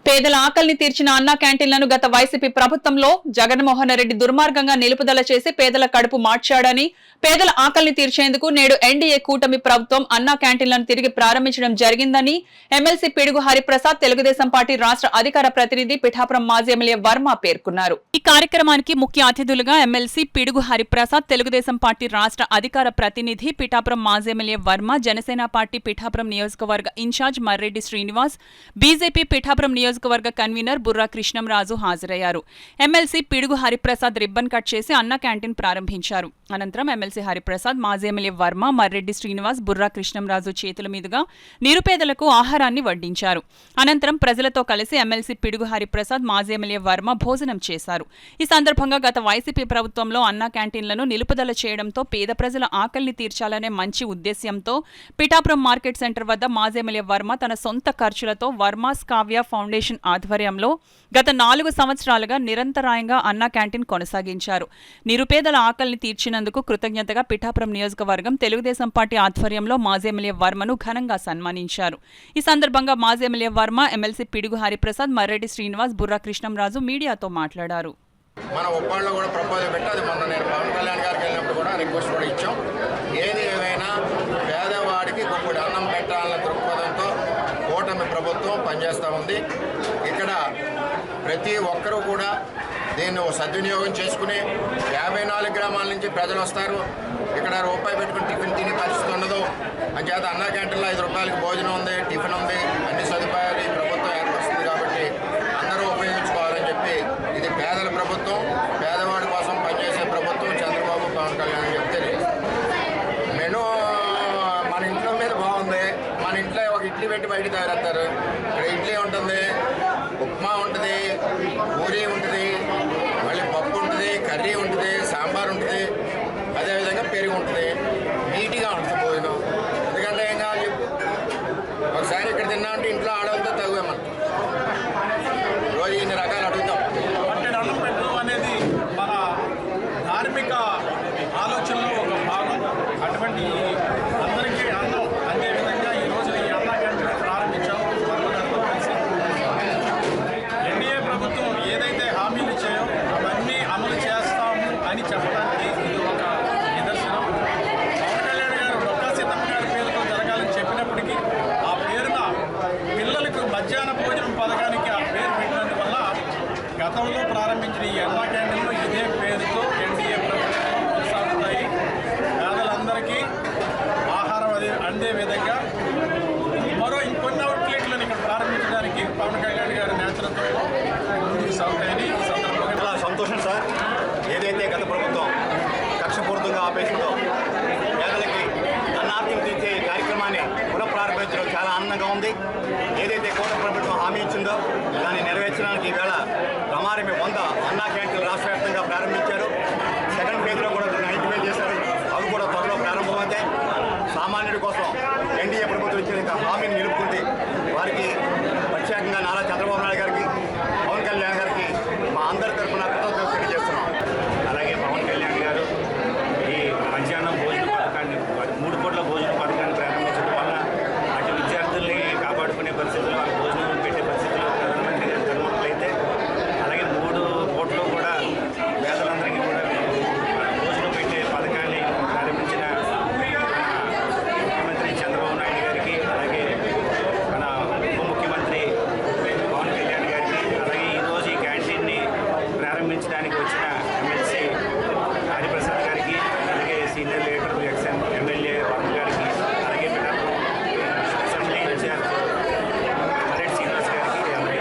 పేదల ఆకలిని తీర్చిన అన్నా క్యాంటీన్లను గత వైసీపీ ప్రభుత్వంలో జగన్మోహన్ రెడ్డి దుర్మార్గంగా నిలుపుదల చేసి పేదల కడుపు మార్చాడని, పేదల ఆకలిని తీర్చేందుకు నేడు ఎన్డీఏ కూటమి ప్రభుత్వం అన్నా క్యాంటీన్లను తిరిగి ప్రారంభించడం జరిగిందని ఎమ్మెల్సీ పిడుగు హరిప్రసాద్ తెలుగుదేశం పార్టీ రాష్ట్ర అధికార ప్రతినిధి పిఠాపురం మాజీ ఎమ్మెల్యే వర్మ పేర్కొన్నారు. ఈ కార్యక్రమానికి ముఖ్య అతిథులుగా ఎమ్మెల్సీ పిడుగు హరిప్రసాద్, తెలుగుదేశం పార్టీ రాష్ట్ర అధికార ప్రతినిధి పిఠాపురం మాజీ ఎమ్మెల్యే వర్మ, జనసేన పార్టీ పిఠాపురం నియోజకవర్గ ఇన్ఛార్జ్ మర్రెడ్డి శ్రీనివాస్, బీజేపీ పిఠాపురం నియోజకవర్గ కన్వీనర్ బుర్రా కృష్ణంరాజు హాజరయ్యారు. ఎమ్మెల్సీ పిడుగు హరిప్రసాద్ రిబ్బన్ కట్ చేసి అన్నా క్యాంటీన్ ప్రారంభించారు. అనంతరం ఎమ్మెల్సీ హరిప్రసాద్, మాజీ ఎమ్మెల్యే వర్మ, మర్రెడ్డి శ్రీనివాస్, బుర్రా కృష్ణంరాజు చేతుల మీదుగా నిరుపేదలకు ఆహారాన్ని వడ్డించారు. అనంతరం ప్రజలతో కలిసి ఎమ్మెల్సీ పిడుగు హరిప్రసాద్, మాజీ ఎమ్మెల్యే వర్మ భోజనం చేశారు. ఈ సందర్భంగా గత వైసీపీ ప్రభుత్వంలో అన్నా క్యాంటీన్లను నిలుపుదల చేయడంతో పేద ప్రజల ఆకలిని తీర్చాలనే మంచి ఉద్దేశ్యంతో పిఠాపురం మార్కెట్ సెంటర్ వద్ద మాజీ ఎమ్మెల్యే వర్మ తన సొంత ఖర్చులతో వర్మాస్ కావ్య ఫౌండేషన్ ఆధ్వర్యంలో గత 4 సంవత్సరాలుగా నిరంతరాయంగా అన్నా క్యాంటీన్ కొనసాగించారు. నిరుపేదల ఆకలిని తీర్చినందుకు కృతజ్ఞతగా పిఠాపురం నియోజకవర్గం తెలుగుదేశం పార్టీ ఆధ్వర్యంలో మాజీ ఎమ్మెల్యే వర్మను ఘనంగా సన్మానించారు. ఈ సందర్భంగా మాజీ ఎమ్మెల్యే వర్మ, ఎమ్మెల్సీ పిడుగు హరిప్రసాద్, మర్రెడ్డి శ్రీనివాస్, బుర్రా కృష్ణంరాజు మీడియాతో మాట్లాడారు. మన ఉప్పాళ్ళలో కూడా ప్రపోజల్ పెట్టి అది మొన్న నేను పవన్ కళ్యాణ్ గారికి వెళ్ళినప్పుడు కూడా రిక్వెస్ట్ కూడా ఇచ్చాం. ఏది ఏమైనా పేదవాడికి గుప్పుడు అన్నం పెట్టాలన్న దృక్పథంతో కూటమి ప్రభుత్వం పనిచేస్తూ ఉంది. ఇక్కడ ప్రతి ఒక్కరూ కూడా దీన్ని సద్వినియోగం చేసుకుని 54 గ్రామాల నుంచి ప్రజలు వస్తారు. ఇక్కడ రూపాయి పెట్టుకుని టిఫిన్ తినే పరిస్థితి ఉండదు. అంచేత అన్నా క్యాంటీన్లో 5 రూపాయలకి భోజనం ఉంది, టిఫిన్ ఉంది, అన్ని సదుపాయాలు ఈ ప్రభుత్వం ఏర్పరుస్తుంది. కాబట్టి అందరూ ఉపయోగించుకోవాలని చెప్పి ఇది పేదల ప్రభుత్వం, పేదవాడి కోసం పనిచేసే ప్రభుత్వం చంద్రబాబు, పవన్ కళ్యాణ్ అని చెప్తే మెనూ మన ఇంట్లో మీద బాగుంది. మన ఇంట్లో ఒక ఇడ్లీ పెట్టి బయట తయారవుతారు. ఇక్కడ ఇడ్లీ ఉంటుంది, ఉప్మా ఉంటుంది, పూరీ ఉంటుంది, మళ్ళీ పప్పు ఉంటుంది, కర్రీ ఉంటుంది, సాంబార్ ఉంటుంది, అదేవిధంగా పెరుగు ఉంటుంది. నీట్గా ఉంటుంది భోజనం. ఎందుకంటే ఏం కావాలి చెప్పు, ఒకసారి ఇక్కడ తిన్నా అంటే ఇంట్లో ఆడవాళ్ళతో తగువే మనం రోజు ఇన్ని రకాలు అడుగుతాం. అన్నం పెట్టడం అనేది మన ధార్మిక ఆలోచనలో ఒక భాగం. అటువంటి అందరికీ అన్నం అందే విధంగా ఈరోజు ఈ అన్నా క్యాంటీన్ ప్రారంభించాం. ఎన్డీఏ ప్రభుత్వం ఏదైతే హామీలు ఇచ్చాయో అవన్నీ అమలు చేస్తాము అని చెప్పడానికి ఇది ఒక నిదర్శనం. పవన్ కళ్యాణ్ గారు డొక్కా సీతమ్మ గారి పేరుతో జరగాలని చెప్పినప్పటికీ ఆ పేరున పిల్లలకు మధ్యాహ్న భోజనం పథకానికి ఆ పేరు పెట్టినందువల్ల గతంలో ప్రారంభించిన ఈ అన్నా క్యాంటీన్లు ఇదే పేరుతో ఎన్డీఏ ప్రభుత్వం కొనసాగుతాయి. పేదలందరికీ ఆహారం అందే విధంగా మరో ఇంకొన్ని అవుట్లెట్లను ఇక్కడ ప్రారంభించడానికి పవన్ కళ్యాణ్ గారి నేతృత్వంతో ముందుకు సాగుతాయని ఈ సందర్భంగా చాలా సంతోషం సార్. ఏదైతే గత ప్రభుత్వం కక్షపూరితంగా ఆపేసిందో పేదలకి అన్నార్థం తీర్చే కార్యక్రమాన్ని పునఃప్రారంభించడం చాలా ఆనందంగా ఉంది. ఏదైతే కూటమి ప్రభుత్వం హామీ ఇచ్చిందో దాన్ని నెరవేర్చడానికి ఈవేళ రమారమి 100 అన్నా క్యాంటీన్లు రాష్ట్ర వ్యాప్తంగా ప్రారంభించారు. సెకండ్ ఫేజ్లో కూడా 90,000 చేశారు. అవి కూడా త్వరలో ప్రారంభమవుతాయి. సామాన్యుడి కోసం ఎన్డీఏ ప్రభుత్వం ఇచ్చిన హామీని నిలుపుకుంటే వారికి ప్రత్యేకంగా నారా చంద్రబాబు నాయుడు గారికి, పవన్ కళ్యాణ్ గారికి మా అందరి తరఫున కృతజ్ఞతలు తెలియజేస్తున్నాం. అలాగే పవన్ కళ్యాణ్ గారు ఈ మధ్యాహ్నం భోజన పథకాన్ని 3 పూట్ల భోజన పథకాన్ని ప్రారంభించడం వల్ల అటు విద్యార్థుల్ని కాపాడుకునే పరిస్థితులు, వాళ్ళ భోజనం పెట్టే పరిస్థితులు ప్రధానమంత్రి గారు కనుగొన్నట్లయితే, అలాగే 3 పూటలు కూడా పేదలందరికీ కూడా భోజనం పెట్టే పథకాన్ని ప్రారంభించిన ముఖ్యమంత్రి చంద్రబాబు నాయుడు గారికి, అలాగే మన ఉప ముఖ్యమంత్రి పవన్ కళ్యాణ్ గారికి, అలాగే ఈరోజు ఈ క్యాంటీన్ని ప్రారంభించడానికి వచ్చిన